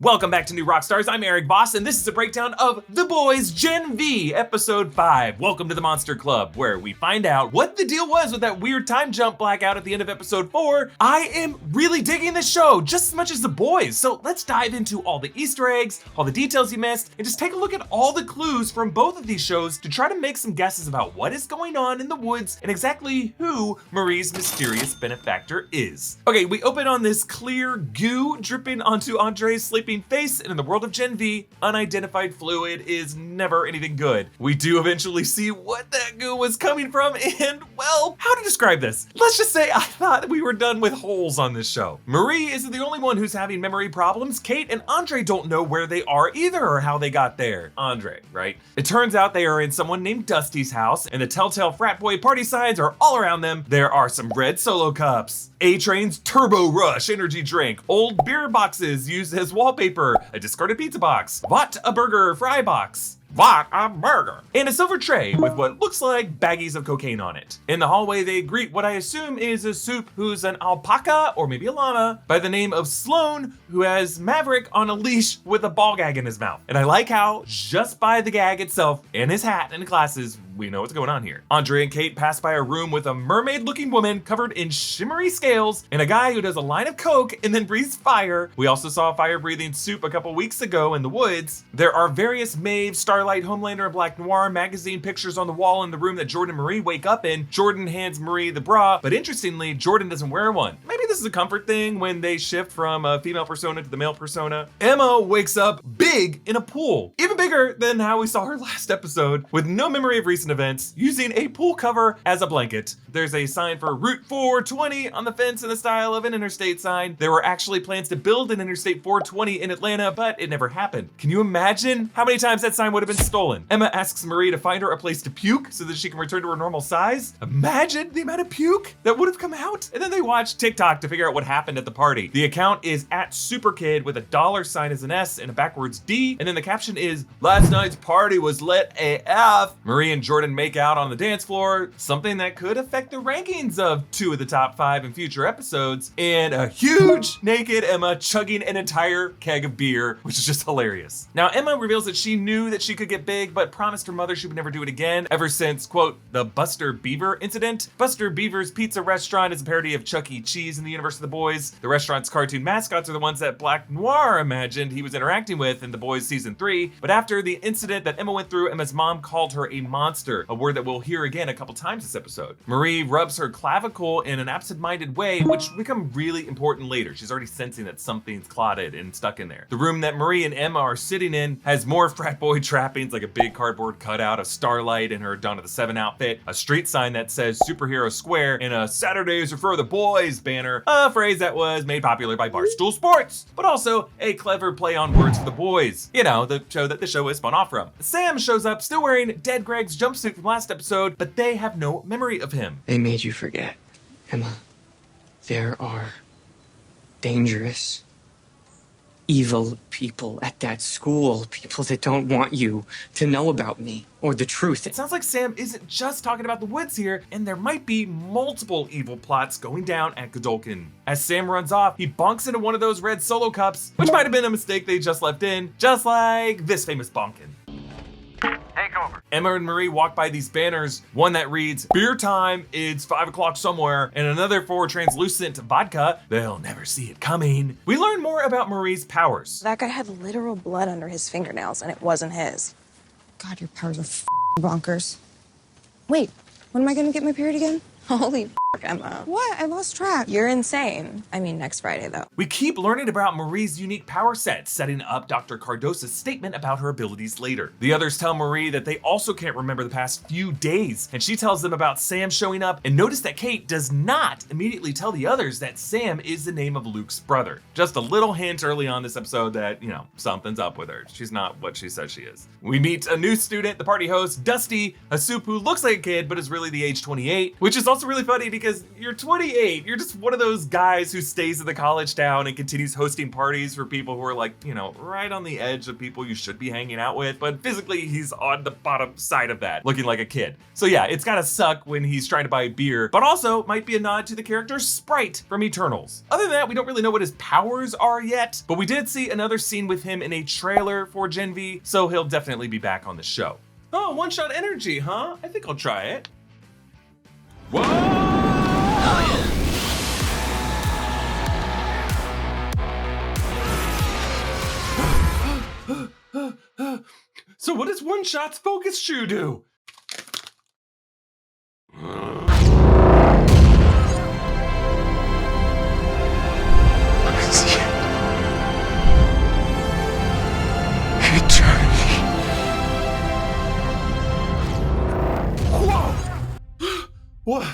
Welcome back to New Rockstars. I'm Erik Voss, and this is a breakdown of The Boys Gen V, Episode 5. Welcome to the Monster Club, where we find out what the deal was with that weird time jump blackout at the end of Episode 4. I am really digging this show, just as much as The Boys, so let's dive into all the Easter eggs, all the details you missed, and just take a look at all the clues from both of these shows to try to make some guesses about what is going on in the woods and exactly who Marie's mysterious benefactor is. Okay, we open on this clear goo dripping onto Andre's sleeping face, and in the world of Gen V, unidentified fluid is never anything good. We do eventually see what that goo was coming from, and well, how to describe this? Let's just say I thought we were done with holes on this show. Marie isn't the only one who's having memory problems. Cate and Andre don't know where they are either or how they got there. Andre, right? It turns out they are in someone named Dusty's house, and the telltale frat boy party signs are all around them. There are some red Solo cups, A-Train's Turbo Rush energy drink, old beer boxes used as wallpaper, a discarded pizza box, what a burger fry box, what a burger, and a silver tray with what looks like baggies of cocaine on it. In the hallway, they greet what I assume is a supe who's an alpaca or maybe a llama by the name of Sloan, who has Maverick on a leash with a ball gag in his mouth. And I like how just by the gag itself and his hat and glasses, we know what's going on here. Andre and Cate pass by a room with a mermaid-looking woman covered in shimmery scales and a guy who does a line of coke and then breathes fire. We also saw a fire-breathing supe a couple weeks ago in the woods. There are various Maeve, Starlight, Homelander, and Black Noir magazine pictures on the wall in the room that Jordan and Marie wake up in. Jordan hands Marie the bra, but interestingly, Jordan doesn't wear one. Maybe this is a comfort thing when they shift from a female persona to the male persona. Emma wakes up big in a pool, even bigger than how we saw her last episode, with no memory of recent events, using a pool cover as a blanket. There's a sign for Route 420 on the fence in the style of an interstate sign. There were actually plans to build an Interstate 420 in Atlanta, but it never happened. Can you imagine how many times that sign would have been stolen? Emma asks Marie to find her a place to puke so that she can return to her normal size. Imagine the amount of puke that would have come out. And then they watch TikTok to figure out what happened at the party. The account is @superkid with a dollar sign as an S and a backwards D. And then the caption is, "Last night's party was lit AF." Marie and Jordan make out on the dance floor, something that could affect the rankings of 2 of the top 5 in future episodes, and a huge naked Emma chugging an entire keg of beer, which is just hilarious. Now, Emma reveals that she knew that she could get big, but promised her mother she would never do it again ever since, quote, the Buster Beaver incident. Buster Beaver's pizza restaurant is a parody of Chuck E. Cheese in the universe of The Boys. The restaurant's cartoon mascots are the ones that Black Noir imagined he was interacting with in The Boys Season 3, but after the incident that Emma went through, Emma's mom called her a monster, a word that we'll hear again a couple times this episode. Marie rubs her clavicle in an absent-minded way, which will become really important later. She's already sensing that something's clotted and stuck in there. The room that Marie and Emma are sitting in has more frat boy trappings, like a big cardboard cutout of Starlight in her Dawn of the Seven outfit, a street sign that says Superhero Square, and a Saturdays are for the boys banner, a phrase that was made popular by Barstool Sports, but also a clever play on words for The Boys. You know, the show that the show is spun off from. Sam shows up still wearing Dead Greg's jumpsuit from last episode, but they have no memory of him. They made you forget, Emma. There are dangerous, evil people at that school, people that don't want you to know about me or the truth. It sounds like Sam isn't just talking about the woods here, and there might be multiple evil plots going down at Godolkin. As Sam runs off, he bonks into one of those red Solo cups, which might have been a mistake they just left in, just like this famous bonkin'. Take over. Emma and Marie walk by these banners, one that reads, "Beer time, it's 5 o'clock somewhere," and another for translucent vodka, "They'll never see it coming." We learn more about Marie's powers. That guy had literal blood under his fingernails, and it wasn't his. God, your powers are bonkers. Wait, when am I gonna get my period again? Holy Emma. What? I lost track. You're insane. I mean, next Friday, though. We keep learning about Marie's unique power set, setting up Dr. Cardosa's statement about her abilities later. The others tell Marie that they also can't remember the past few days, and she tells them about Sam showing up, and notice that Cate does not immediately tell the others that Sam is the name of Luke's brother. Just a little hint early on this episode that, you know, something's up with her. She's not what she says she is. We meet a new student, the party host, Dusty, a supe who looks like a kid but is really the age 28, which is also really funny because you're 28. You're just one of those guys who stays in the college town and continues hosting parties for people who are like, you know, right on the edge of people you should be hanging out with, but physically he's on the bottom side of that, looking like a kid. So yeah, it's gotta suck when he's trying to buy beer, but also might be a nod to the character Sprite from Eternals. Other than that, we don't really know what his powers are yet, but we did see another scene with him in a trailer for Gen V, so he'll definitely be back on the show. Oh, one-shot energy, huh? I think I'll try it. Whoa! Oh, yeah. So what does one-shot's focus shoe do?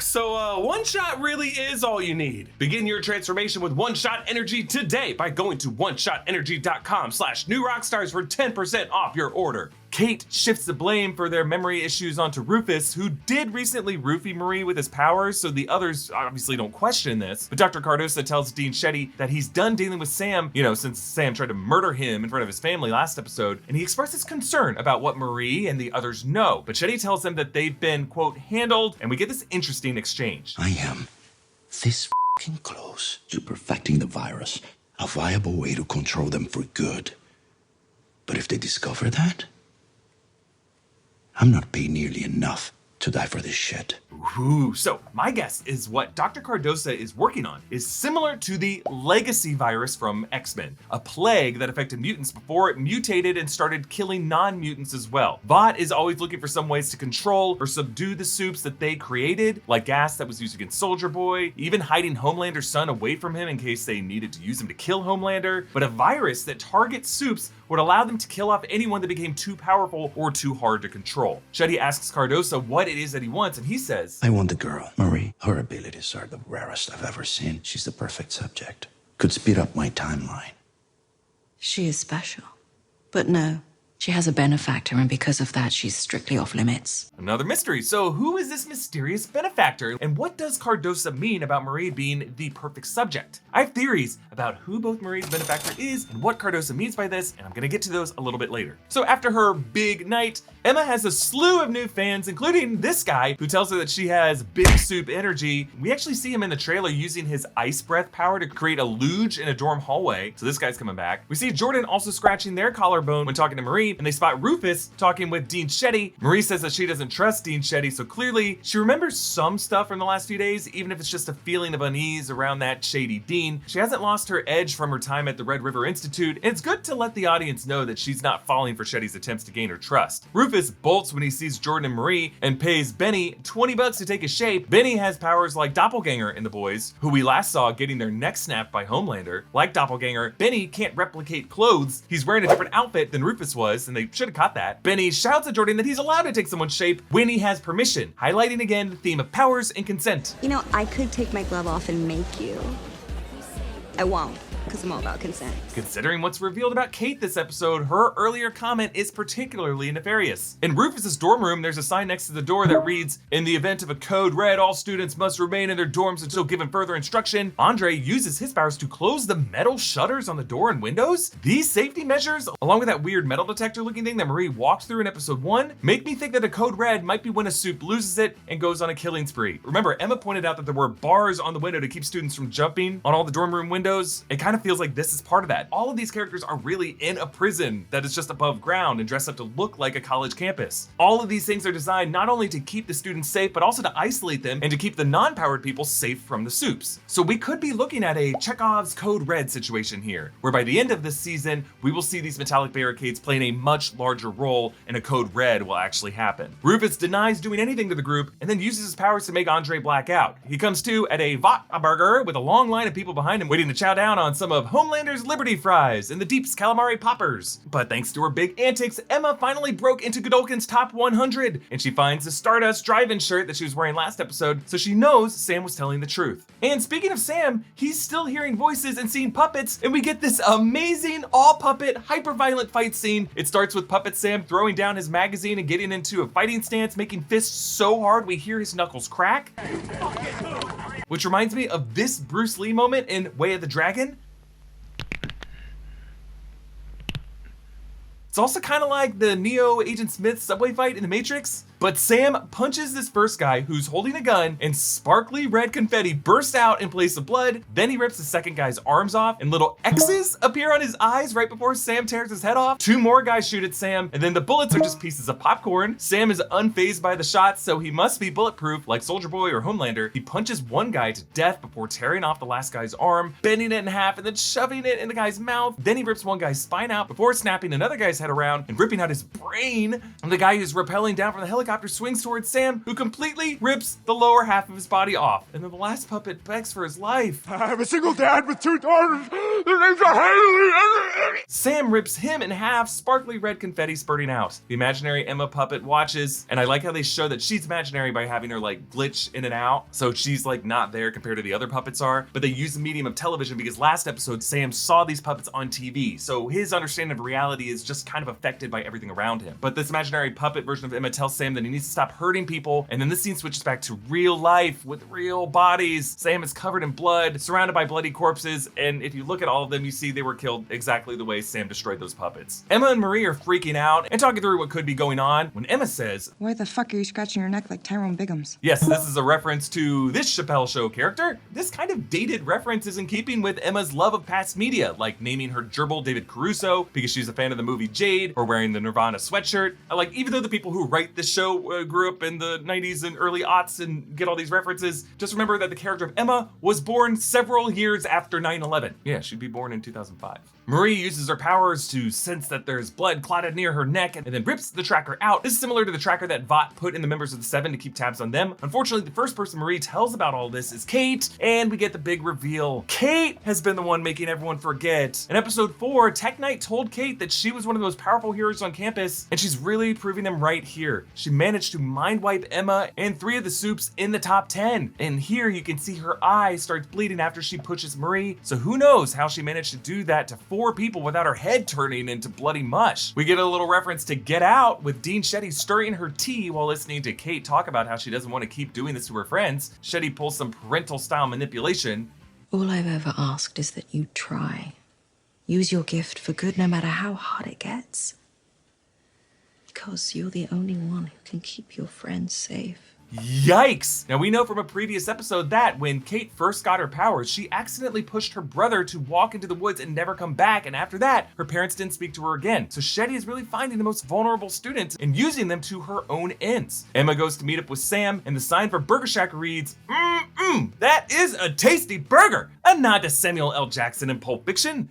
So one shot really is all you need. Begin your transformation with one shot energy today by going to oneshotenergy.com/newrockstars for 10% off your order. Cate shifts the blame for their memory issues onto Rufus, who did recently roofie Marie with his powers, so the others obviously don't question this. But Dr. Cardosa tells Dean Shetty that he's done dealing with Sam, you know, since Sam tried to murder him in front of his family last episode, and he expresses concern about what Marie and the others know. But Shetty tells him that they've been, quote, handled, and we get this interesting exchange. I am this f***ing close to perfecting the virus, a viable way to control them for good. But if they discover that, I'm not paid nearly enough to die for this shit. Ooh, so my guess is what Dr. Cardosa is working on is similar to the legacy virus from X-Men, a plague that affected mutants before it mutated and started killing non-mutants as well. Vought is always looking for some ways to control or subdue the supes that they created, like gas that was used against Soldier Boy, even hiding Homelander's son away from him in case they needed to use him to kill Homelander. But a virus that targets supes would allow them to kill off anyone that became too powerful or too hard to control. Shetty asks Cardosa what it is that he wants, and he says, I want the girl, Marie. Her abilities are the rarest I've ever seen. She's the perfect subject. Could speed up my timeline. She is special. But no, she has a benefactor, and because of that, she's strictly off limits. Another mystery. So who is this mysterious benefactor? And what does Cardosa mean about Marie being the perfect subject? I have theories about who both Marie's benefactor is and what Cardosa means by this, and I'm gonna get to those a little bit later. So after her big night, Emma has a slew of new fans, including this guy who tells her that she has big soup energy. We actually see him in the trailer using his ice breath power to create a luge in a dorm hallway. So this guy's coming back. We see Jordan also scratching their collarbone when talking to Marie, and they spot Rufus talking with Dean Shetty. Marie says that she doesn't trust Dean Shetty, so clearly she remembers some stuff from the last few days, even if it's just a feeling of unease around that shady Dean. She hasn't lost her edge from her time at the Red River Institute, and it's good to let the audience know that she's not falling for Shetty's attempts to gain her trust. Rufus bolts when he sees Jordan and Marie and pays Benny $20 to take his shape. Benny has powers like Doppelganger in The Boys, who we last saw getting their neck snapped by Homelander. Like Doppelganger, Benny can't replicate clothes. He's wearing a different outfit than Rufus was, and they should have caught that. Benny shouts at Jordan that he's allowed to take someone's shape when he has permission, highlighting again the theme of powers and consent. You know, I could take my glove off and make you. I won't, because I'm all about consent. Considering what's revealed about Cate this episode, her earlier comment is particularly nefarious. In Rufus's dorm room, there's a sign next to the door that reads, in the event of a code red, all students must remain in their dorms until given further instruction. Andre uses his powers to close the metal shutters on the door and windows. These safety measures, along with that weird metal detector looking thing that Marie walked through in episode 1, make me think that a code red might be when a supe loses it and goes on a killing spree. Remember, Emma pointed out that there were bars on the window to keep students from jumping on all the dorm room windows. It kind of feels like this is part of that. All of these characters are really in a prison that is just above ground and dressed up to look like a college campus. All of these things are designed not only to keep the students safe, but also to isolate them and to keep the non-powered people safe from the supes. So we could be looking at a Chekhov's Code Red situation here, where by the end of this season, we will see these metallic barricades playing a much larger role and a Code Red will actually happen. Rufus denies doing anything to the group and then uses his powers to make Andre black out. He comes to at a Vought burger with a long line of people behind him waiting to chow down on some some of Homelander's Liberty Fries and the Deep's Calamari Poppers. But thanks to her big antics, Emma finally broke into Godolkin's top 100, and she finds the Stardust drive-in shirt that she was wearing last episode, so she knows Sam was telling the truth. And speaking of Sam, he's still hearing voices and seeing puppets, and we get this amazing all-puppet, hyper-violent fight scene. It starts with Puppet Sam throwing down his magazine and getting into a fighting stance, making fists so hard we hear his knuckles crack. Which reminds me of this Bruce Lee moment in Way of the Dragon. It's also kind of like the Neo Agent Smith subway fight in The Matrix. But Sam punches this first guy who's holding a gun, and sparkly red confetti bursts out in place of blood. Then he rips the second guy's arms off, and little X's appear on his eyes right before Sam tears his head off. Two more guys shoot at Sam, and then the bullets are just pieces of popcorn. Sam is unfazed by the shots, so he must be bulletproof like Soldier Boy or Homelander. He punches one guy to death before tearing off the last guy's arm, bending it in half, and then shoving it in the guy's mouth. Then he rips one guy's spine out before snapping another guy's head around and ripping out his brain. And the guy who's rappelling down from the helicopter swings towards Sam, who completely rips the lower half of his body off. And then the last puppet begs for his life. I have a single dad with two daughters. Their names are Haley. Sam rips him in half, sparkly red confetti spurting out. The imaginary Emma puppet watches, and I like how they show that she's imaginary by having her like glitch in and out, so she's like not there compared to the other puppets are. But they use the medium of television because last episode Sam saw these puppets on TV, so his understanding of reality is just kind of affected by everything around him. But this imaginary puppet version of Emma tells Sam that he needs to stop hurting people, and then this scene switches back to real life with real bodies. Sam is covered in blood, surrounded by bloody corpses, and if you look at all of them, you see they were killed exactly the way Sam destroyed those puppets. Emma and Marie are freaking out and talking through what could be going on when Emma says, Why the fuck are you scratching your neck like Tyrone Biggums? yes, this is a reference to this Chappelle Show character. This kind of dated reference is in keeping with Emma's love of past media, like naming her gerbil David Caruso because she's a fan of the movie Jade, or wearing the Nirvana sweatshirt. Like, even though the people who write this show grew up in the 90s and early aughts and get all these references, just remember that the character of Emma was born several years after 9/11. Yeah, she'd be born in 2005. Marie uses her powers to sense that there's blood clotted near her neck and then rips the tracker out. This is similar to the tracker that Vought put in the members of the Seven to keep tabs on them. Unfortunately, the first person Marie tells about all this is Cate, and we get the big reveal. Cate has been the one making everyone forget. In episode 4, Tech Knight told Cate that she was one of the most powerful heroes on campus, and she's really proving them right here. She managed to mind wipe Emma and 3 of the supes in the top 10. And here you can see her eye starts bleeding after she pushes Marie, so who knows how she managed to do that to 4 people without her head turning into bloody mush. We get a little reference to Get Out with Dean Shetty stirring her tea while listening to Cate talk about how she doesn't want to keep doing this to her friends. Shetty pulls some parental style manipulation. All I've ever asked is that you try. Use your gift for good no matter how hard it gets. Because you're the only one who can keep your friends safe. Yikes! Now we know from a previous episode that when Cate first got her powers, she accidentally pushed her brother to walk into the woods and never come back, and after that, her parents didn't speak to her again. So Shetty is really finding the most vulnerable students and using them to her own ends. Emma goes to meet up with Sam, and the sign for Burger Shack reads, that is a tasty burger! A nod to Samuel L. Jackson in Pulp Fiction.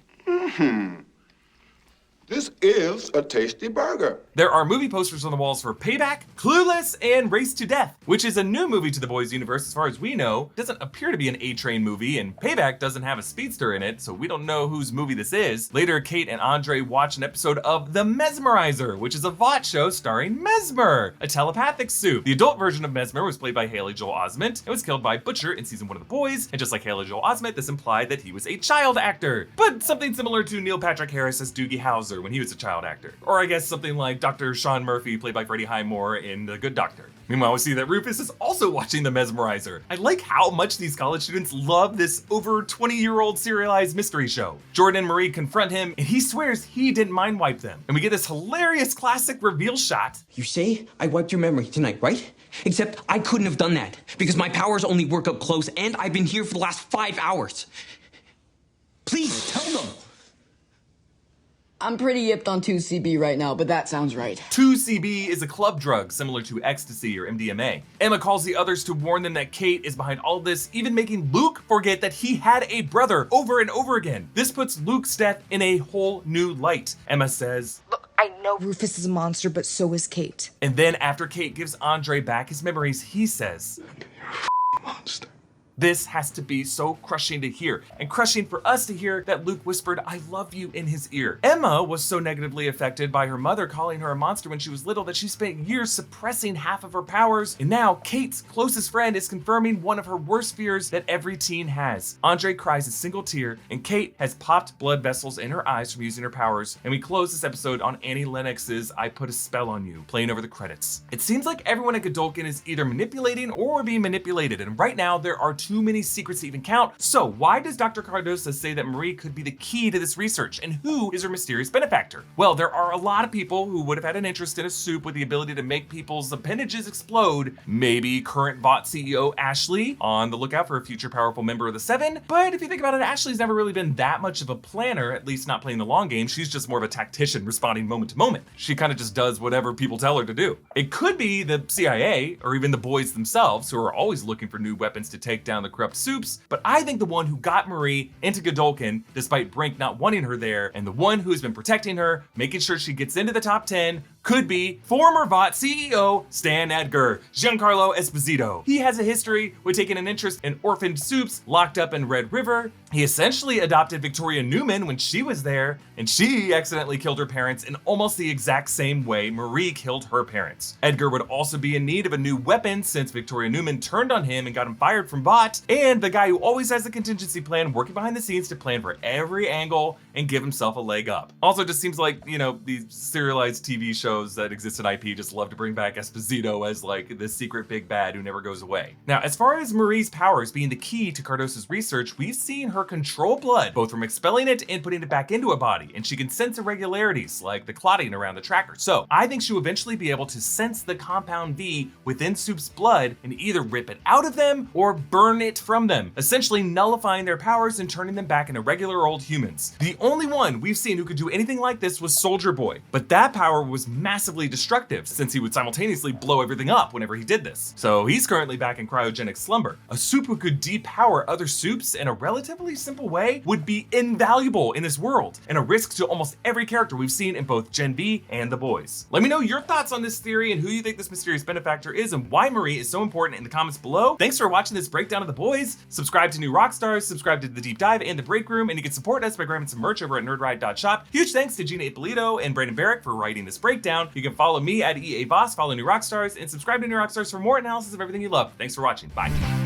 This is a tasty burger. There are movie posters on the walls for Payback, Clueless, and Race to Death, which is a new movie to the Boys universe as far as we know. It doesn't appear to be an A-Train movie, and Payback doesn't have a speedster in it, so we don't know whose movie this is. Later, Cate and Andre watch an episode of The Mesmerizer, which is a Vought show starring Mesmer, a telepathic soup. The adult version of Mesmer was played by Haley Joel Osment and was killed by Butcher in season 1 of The Boys, and just like Haley Joel Osment, this implied that he was a child actor, but something similar to Neil Patrick Harris as Doogie Howser when he was a child actor. Or I guess something like Dr. Sean Murphy, played by Freddie Highmore in The Good Doctor. Meanwhile, we see that Rufus is also watching The Mesmerizer. I like how much these college students love this over 20-year-old serialized mystery show. Jordan and Marie confront him, and he swears he didn't mind wipe them. And we get this hilarious classic reveal shot. You say I wiped your memory tonight, right? Except I couldn't have done that because my powers only work up close and I've been here for the last 5 hours. Please tell them. I'm pretty yipped on 2CB right now, but that sounds right. 2CB is a club drug similar to ecstasy or MDMA. Emma calls the others to warn them that Cate is behind all this, even making Luke forget that he had a brother over and over again. This puts Luke's death in a whole new light. Emma says, Look, I know Rufus is a monster, but so is Cate. And then after Cate gives Andre back his memories, he says, You're a monster. This has to be so crushing to hear, and crushing for us to hear that Luke whispered, "I love you" in his ear. Emma was so negatively affected by her mother calling her a monster when she was little that she spent years suppressing half of her powers, and now Cate's closest friend is confirming one of her worst fears that every teen has. Andre cries a single tear, and Cate has popped blood vessels in her eyes from using her powers, and we close this episode on Annie Lennox's "I Put a Spell on You" playing over the credits. It seems like everyone at Godolkin is either manipulating or being manipulated, and right now there are too many secrets to even count. So why does Dr. Cardosa say that Marie could be the key to this research, and who is her mysterious benefactor? Well, there are a lot of people who would have had an interest in a soup with the ability to make people's appendages explode. Maybe current Vought CEO Ashley, on the lookout for a future powerful member of the Seven. But if you think about it, Ashley's never really been that much of a planner, at least not playing the long game. She's just more of a tactician responding moment to moment. She kind of just does whatever people tell her to do. It could be the CIA or even the boys themselves, who are always looking for new weapons to take down the corrupt soups, but I think the one who got Marie into Godolkin, despite Brink not wanting her there, and the one who has been protecting her, making sure she gets into the top 10, could be former Vought CEO Stan Edgar, Giancarlo Esposito. He has a history with taking an interest in orphaned soups locked up in Red River. He essentially adopted Victoria Newman when she was there, and she accidentally killed her parents in almost the exact same way Marie killed her parents. Edgar would also be in need of a new weapon since Victoria Newman turned on him and got him fired from Vought, and the guy who always has a contingency plan working behind the scenes to plan for every angle and give himself a leg up. Also, it just seems like, you know, these serialized TV shows that exist in IP just love to bring back Esposito as like the secret big bad who never goes away. Now, as far as Marie's powers being the key to Cardosa's research, we've seen her control blood, both from expelling it and putting it back into a body, and she can sense irregularities like the clotting around the tracker. So I think she'll eventually be able to sense the compound V within Soup's blood and either rip it out of them or burn it from them, essentially nullifying their powers and turning them back into regular old humans. The only one we've seen who could do anything like this was Soldier Boy, but that power was massively destructive since he would simultaneously blow everything up whenever he did this. So he's currently back in cryogenic slumber. A soup who could depower other soups in a relatively simple way would be invaluable in this world, and a risk to almost every character we've seen in both Gen V and The Boys. Let me know your thoughts on this theory and who you think this mysterious benefactor is and why Marie is so important in the comments below. Thanks for watching this breakdown of The Boys. Subscribe to New Rockstars, subscribe to The Deep Dive and The Break Room, and you can support us by grabbing some merch over at nerdride.shop. Huge thanks to Gina Ippolito and Brandon Barrick for writing this breakdown. You can follow me at EA Voss, follow New Rockstars, and subscribe to New Rockstars for more analysis of everything you love. Thanks for watching. Bye.